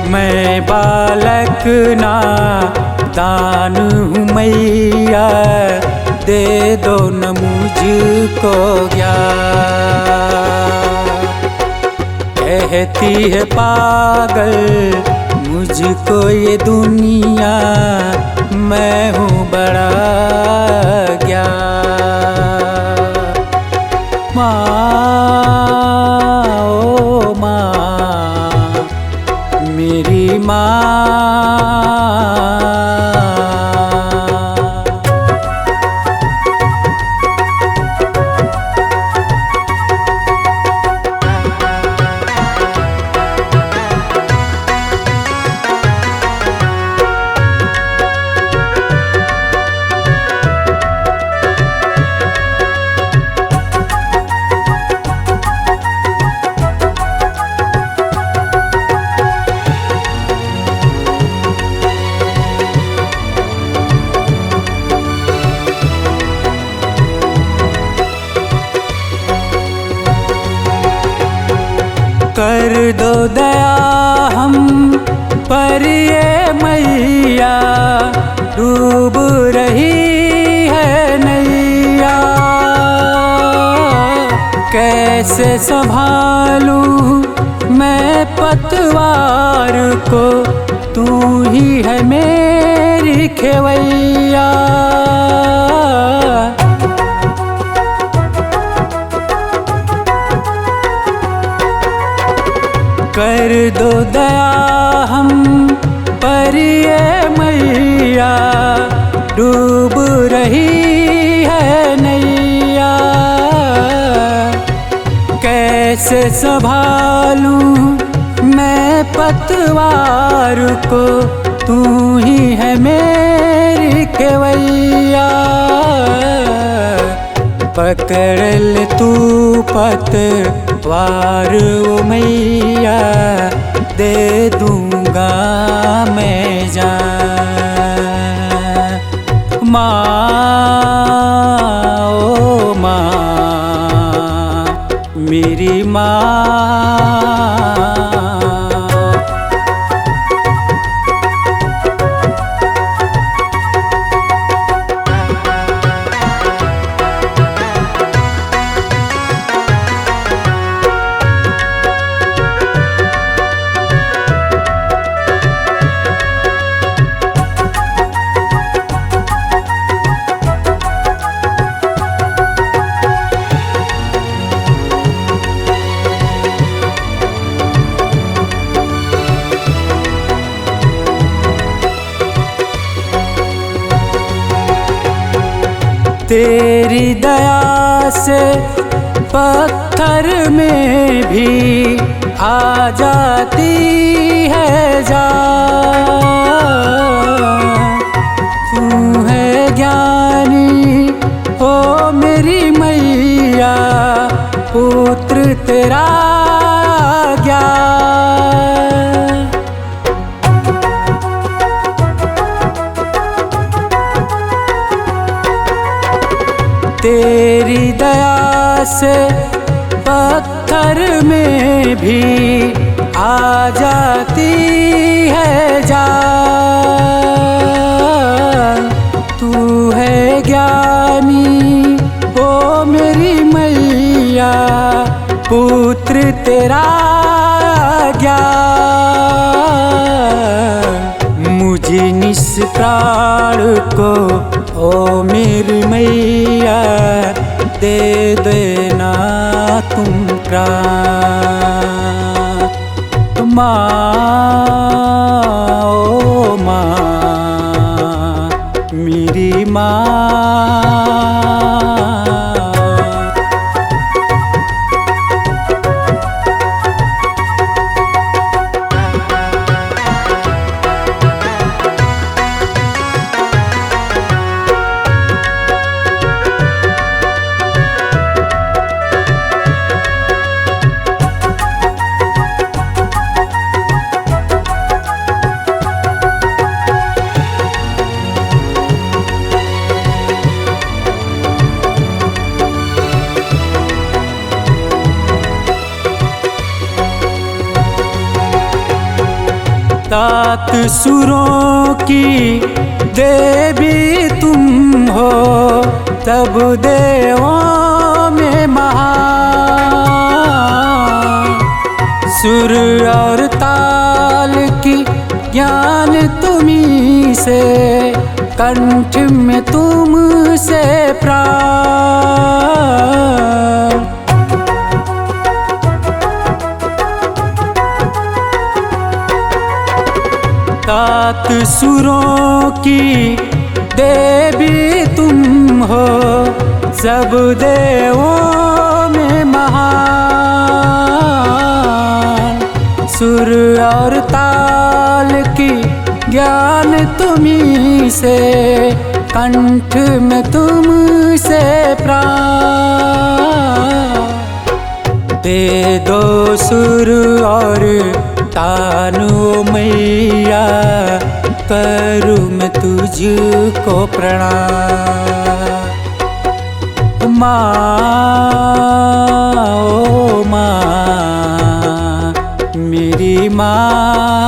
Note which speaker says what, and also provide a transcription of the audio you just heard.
Speaker 1: मैं बालक नादान हूँ मैया, दे दो न मुझको ज्ञान। कहती है पागल मुझको ये दुनिया, मैं हूँ बड़ा ज्ञान। माँ ओ माँ, मेरी माँ। कर दो दया हम पर ये मैया, डूब रही है नैया। कैसे संभालूं मैं पतवार को, तू ही है मेरी खेवैया। कर दो दया हम पर ये मैया, डूब रही है नैया। कैसे संभालूं मैं पतवार को, तू ही है मेरी खेवैया। पकड़ ले तू पतवार ओ मैया, दे दूंगा मैं जान। माँ ओ माँ, मेरी माँ। तेरी दया से पत्थर में भी आ जाती है जान। तू है ज्ञानी ओ मेरी मैया, पुत्र तेरा ज्ञान। तेरी दया से पत्थर में भी आ जाती है जान। तू है ज्ञानी ओ मेरी मैया, पुत्र तेरा ज्ञान। मुझे निष्प्राण को ओ मेरी मैया, दे देना तुम प्राण। माँ ओ माँ, मेरी माँ। तात सुरों की देवी तुम हो, सब देवों में महान। सुर और ताल की ज्ञान तुम्हीं से, कंठ में तुमसे प्राण। तात सुरों की देवी तुम हो, सब देवों में महान। सुर और ताल की ज्ञान तुम्हीं से, कंठ में तुमसे प्राण। दे दो सुर और तानु मैया, करूँ मैं तुझको प्रणाम। माँ ओ माँ, मेरी माँ